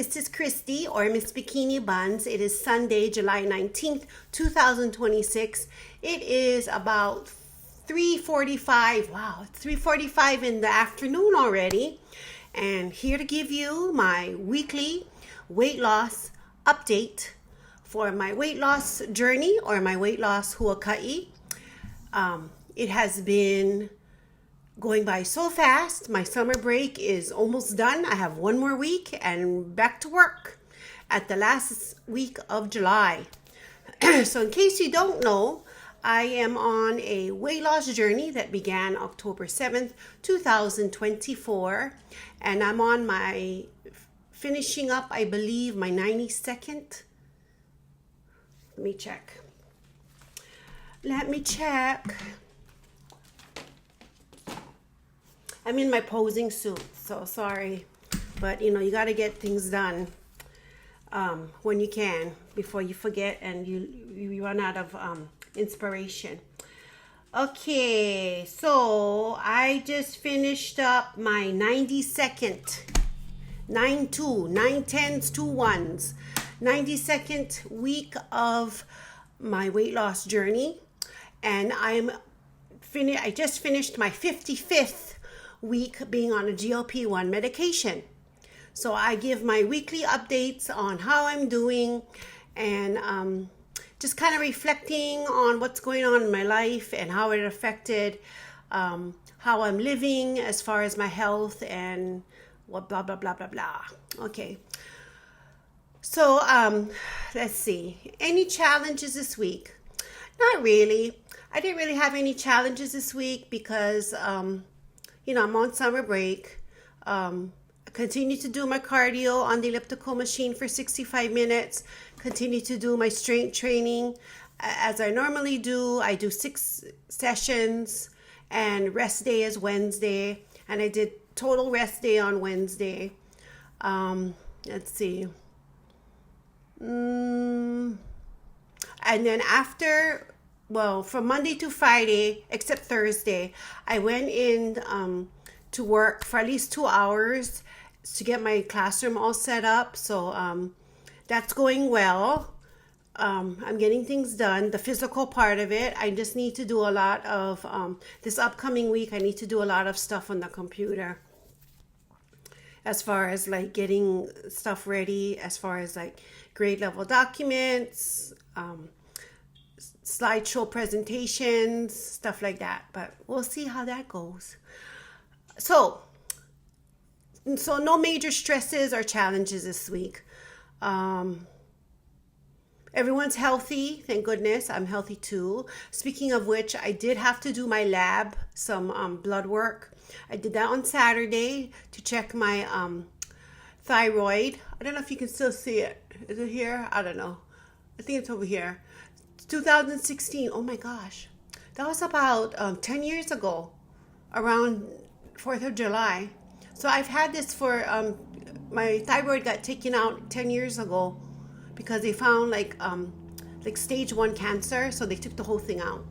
This is Christy or Miss Bikini Buns. It is Sunday, July 19th, 2026. It is about 3:45. Wow, it's 3:45 in the afternoon already. And here to give you my weekly weight loss update for my weight loss journey or my weight loss huaka'i. It has been going by so fast. My summer break is almost done. I have one more week and back to work at the last week of July. So in case you don't know, I am on a weight loss journey that began October 7th, 2024. And I'm on my finishing up, I believe, my 92nd. Let me check. I'm in my posing suit, so sorry. But, you got to get things done when you can before you forget and you run out of inspiration. Okay, so I just finished up my 92nd, 9 10s, 2 1s, 92nd week of my weight loss journey. And I just finished my 55th week being on a GLP-1 medication. So I give my weekly updates on how I'm doing and just kind of reflecting on what's going on in my life and how it affected how I'm living as far as my health and what blah blah blah blah blah. Okay. So let's see. Any challenges this week? Not really. I didn't really have any challenges this week because I'm on summer break. I continue to do my cardio on the elliptical machine for 65 minutes. Continue to do my strength training as I normally do. I do 6 sessions and rest day is Wednesday. And I did total rest day on Wednesday. Let's see. And then from Monday to Friday, except Thursday, I went in to work for at least 2 hours to get my classroom all set up. So that's going well. I'm getting things done. The physical part of it, I just need to do a lot of, this upcoming week, I need to do a lot of stuff on the computer. As far as like getting stuff ready, as far as like grade level documents, slideshow presentations, stuff like that. But we'll see how that goes. So no major stresses or challenges this week. Everyone's healthy, thank goodness. I'm healthy too. Speaking of which, I did have to do my lab, some blood work. I did that on Saturday to check my thyroid. I don't know if you can still see it. Is it here? I don't know. I think it's over here. 2016. Oh my gosh. That was about 10 years ago, around 4th of July. So I've had this for, my thyroid got taken out 10 years ago because they found like stage 1 cancer. So they took the whole thing out.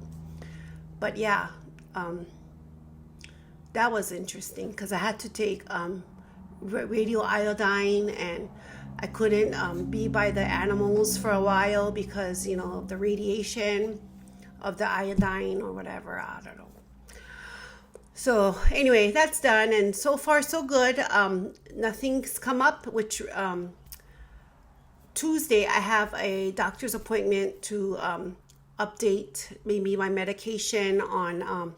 But yeah, that was interesting because I had to take radioiodine and I couldn't be by the animals for a while because, of the radiation of the iodine or whatever. I don't know. So anyway, that's done. And so far, so good. Nothing's come up, which Tuesday I have a doctor's appointment to update maybe my medication on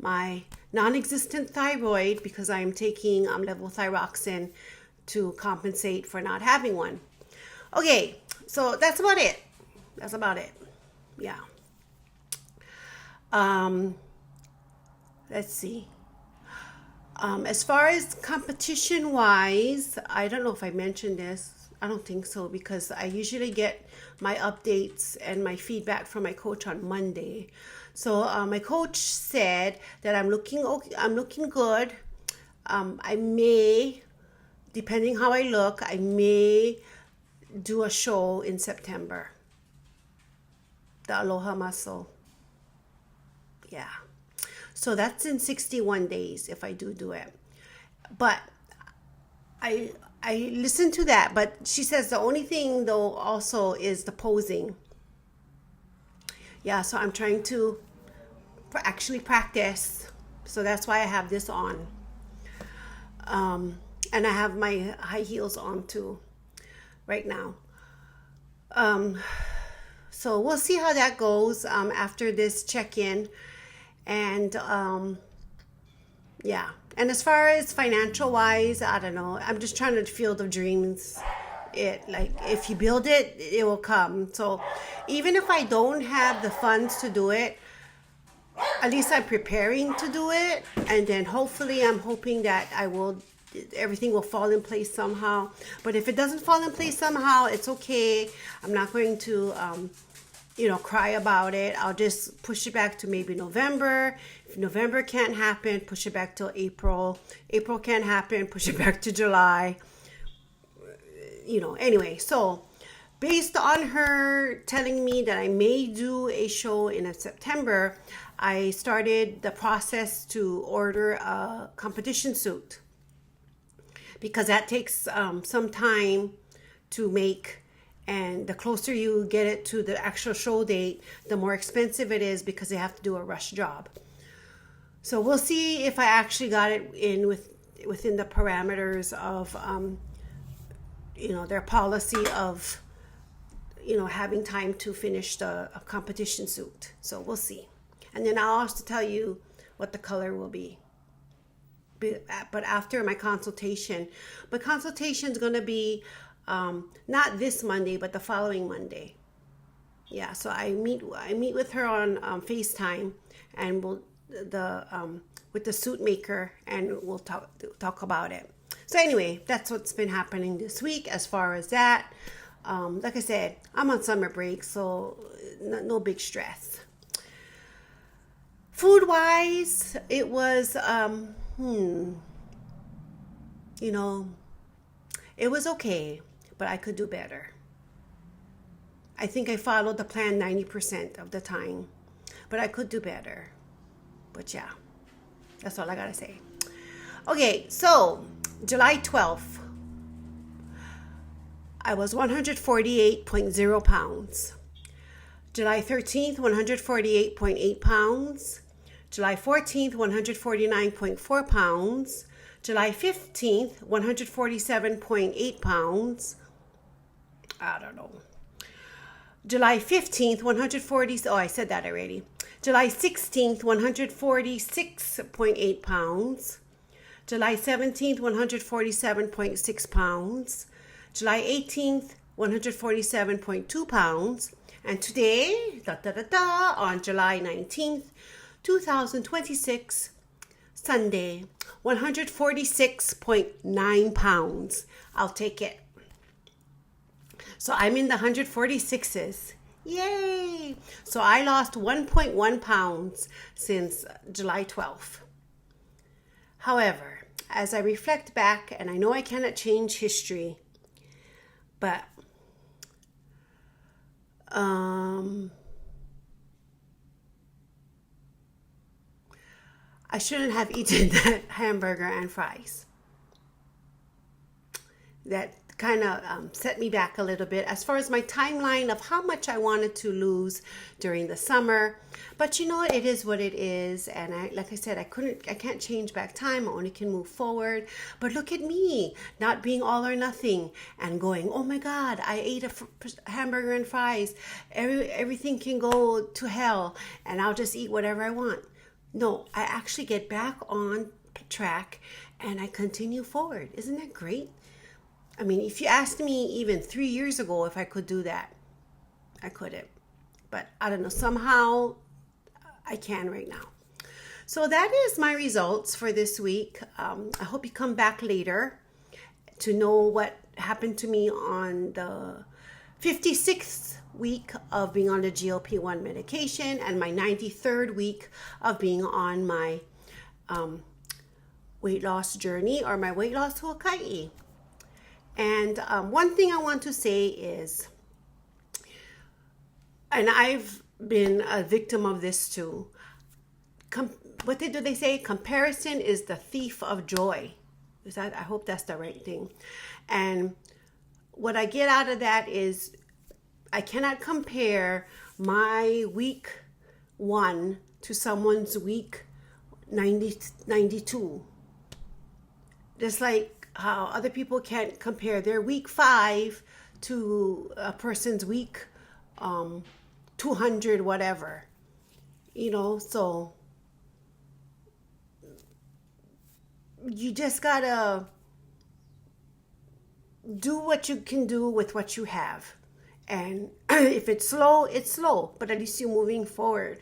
my non-existent thyroid because I'm taking levothyroxine to compensate for not having one. Okay, so that's about it. Yeah. Let's see. As far as competition wise, I don't know if I mentioned this. I don't think so because I usually get my updates and my feedback from my coach on Monday. So my coach said that I'm looking good. I may, depending how I look, I may do a show in September. The Aloha Muscle. Yeah. So that's in 61 days if I do it. But I listened to that, but she says the only thing though also is the posing. Yeah, so I'm trying to actually practice. So that's why I have this on. And I have my high heels on too right now. So we'll see how that goes after this check-in. And yeah. And as far as financial wise, I don't know. I'm just trying to field of dreams. It like if you build it, it will come. So even if I don't have the funds to do it, at least I'm preparing to do it. And then hopefully I'm hoping that everything will fall in place somehow. But if it doesn't fall in place somehow, it's okay. I'm not going to cry about it. I'll just push it back to maybe November. If November can't happen, push it back till April. April can't happen, push it back to July. Anyway, so based on her telling me that I may do a show in September, I started the process to order a competition suit because that takes some time to make. And the closer you get it to the actual show date, the more expensive it is because they have to do a rush job. So we'll see if I actually got it in within the parameters of, their policy of, having time to finish a competition suit. So we'll see. And then I'll also tell you what the color will be. But after my consultation is going to be not this Monday, but the following Monday. Yeah, so I meet with her on FaceTime, and with the suit maker, and we'll talk about it. So anyway, that's what's been happening this week as far as that. Like I said, I'm on summer break, so no big stress. Food wise, it was it was okay, but I could do better. I think I followed the plan 90% of the time, but I could do better. But yeah, that's all I gotta say. Okay, so July 12th, I was 148.0 pounds. July 13th, 148.8 pounds. July 14th, 149.4 pounds. July 15th, 147.8 pounds. I don't know. July 15th, 140. Oh, I said that already. July 16th, 146.8 pounds. July 17th, 147.6 pounds. July 18th, 147.2 pounds. And today, on July 19th, 2026, Sunday, 146.9 pounds. I'll take it. So I'm in the 146s. Yay! So I lost 1.1 pounds since July 12th. However, as I reflect back, and I know I cannot change history, but I shouldn't have eaten that hamburger and fries. That kind of set me back a little bit as far as my timeline of how much I wanted to lose during the summer. But it is what it is. And like I said, I can't change back time. I only can move forward. But look at me, not being all or nothing and going, oh my God, I ate a hamburger and fries. Everything can go to hell and I'll just eat whatever I want. No, I actually get back on track and I continue forward. Isn't that great? I mean, if you asked me even 3 years ago if I could do that, I couldn't. But I don't know, somehow I can right now. So that is my results for this week. I hope you come back later to know what happened to me on the 56th week of being on the GLP-1 medication and my 93rd week of being on my weight loss journey or my weight loss to Hawaii. And one thing I want to say is, and I've been a victim of this too, what do they say? Comparison is the thief of joy. Is that, I hope that's the right thing. And what I get out of that is I cannot compare my week 1 to someone's week 92. Just like how other people can't compare their week 5 to a person's week 200 whatever. So you just gotta do what you can do with what you have. And if it's slow, it's slow, but at least you're moving forward,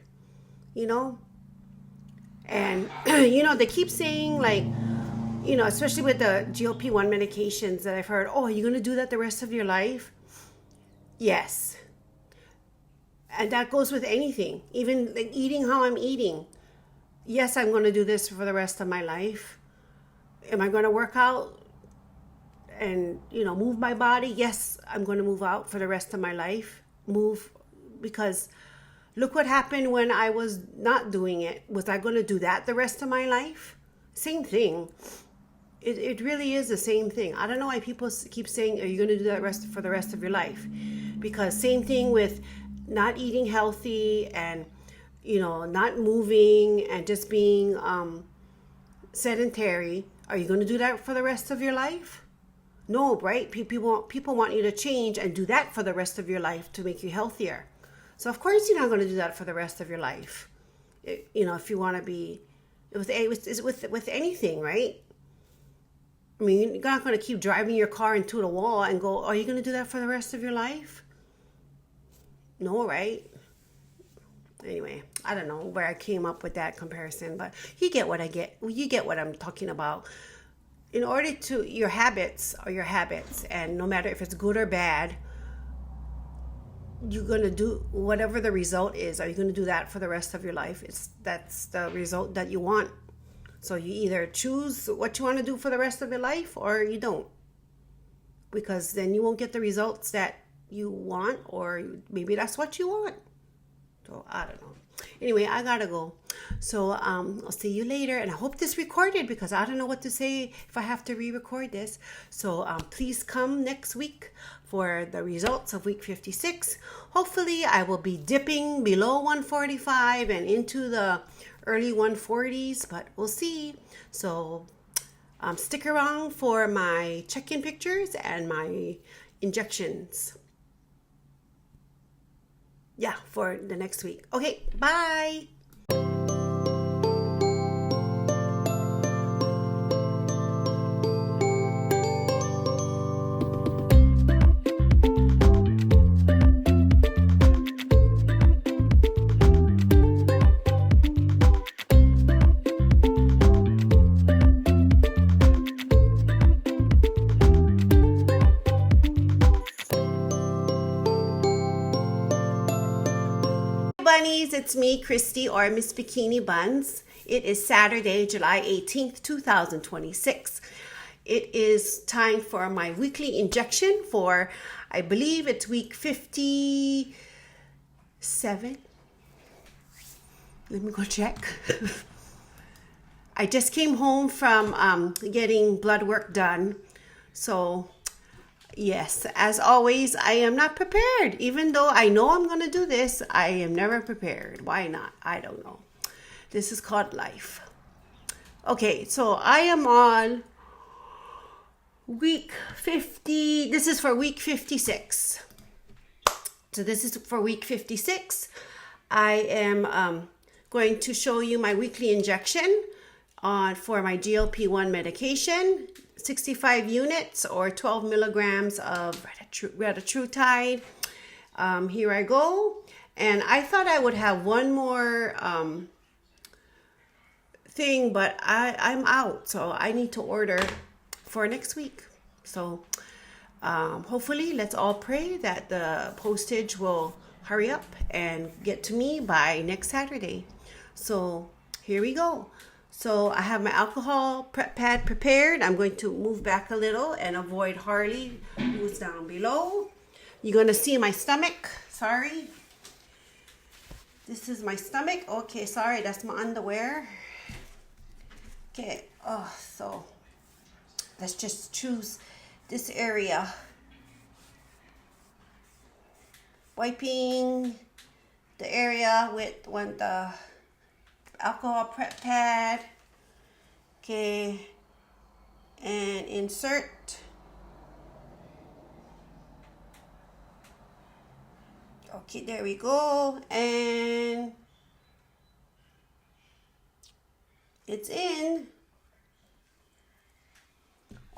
And, they keep saying, like, especially with the GLP-1 medications that I've heard, oh, are you going to do that the rest of your life? Yes. And that goes with anything, even like eating how I'm eating. Yes, I'm going to do this for the rest of my life. Am I going to work out and, move my body? Yes, I'm going to move out for the rest of my life. Move, because look what happened when I was not doing it. Was I going to do that the rest of my life? Same thing. It really is the same thing. I don't know why people keep saying, are you going to do that for the rest of your life? Because same thing with not eating healthy and, not moving and just being sedentary. Are you going to do that for the rest of your life? No, right? People want you to change and do that for the rest of your life to make you healthier. So of course you're not going to do that for the rest of your life. If you want to be with anything, right? I mean, you're not going to keep driving your car into the wall and go, are you going to do that for the rest of your life? No, right? Anyway, I don't know where I came up with that comparison, but you get what I get. You get what I'm talking about. In order to, your habits are your habits, and no matter if it's good or bad, you're going to do whatever the result is. Are you going to do that for the rest of your life? That's the result that you want. So you either choose what you want to do for the rest of your life or you don't. Because then you won't get the results that you want, or maybe that's what you want. So I don't know. Anyway, I gotta go. So I'll see you later. And I hope this recorded, because I don't know what to say if I have to re-record this. So please come next week for the results of week 56. Hopefully I will be dipping below 145 and into the early 140s, but we'll see. So stick around for my check-in pictures and my injections. Yeah, for the next week. Okay, bye. Bunnies, it's me, Christy, or Miss Bikini Buns. It is Saturday, July 18th, 2026. It is time for my weekly injection for, I believe it's week 57. Let me go check. I just came home from getting blood work done. So yes, as always, I am not prepared. Even though I know I'm going to do this, I am never prepared. Why not? I don't know. This is called life. Okay, so I am on week 50. This is for week 56. So this is for week 56. I am going to show you my weekly injection for my GLP-1 medication. 65 units or 12 milligrams of retatrutide. Here I go. And I thought I would have one more thing, but I'm out. So I need to order for next week. So hopefully, let's all pray that the postage will hurry up and get to me by next Saturday. So here we go. So I have my alcohol prep pad prepared. I'm going to move back a little and avoid Harley, who's down below. You're going to see my stomach. Sorry. This is my stomach. Okay, sorry, that's my underwear. Okay, so let's just choose this area. Wiping the area with the alcohol prep pad. Okay, and insert. Okay, there we go, and it's in.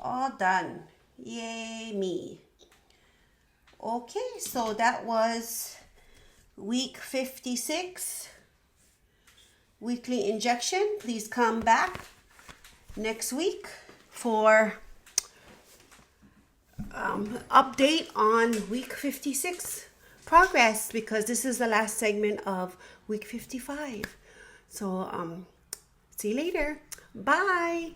All done. Yay me. Okay, so that was week 56 weekly injection. Please come back next week for update on week 56 progress, because this is the last segment of week 55. So see you later. Bye.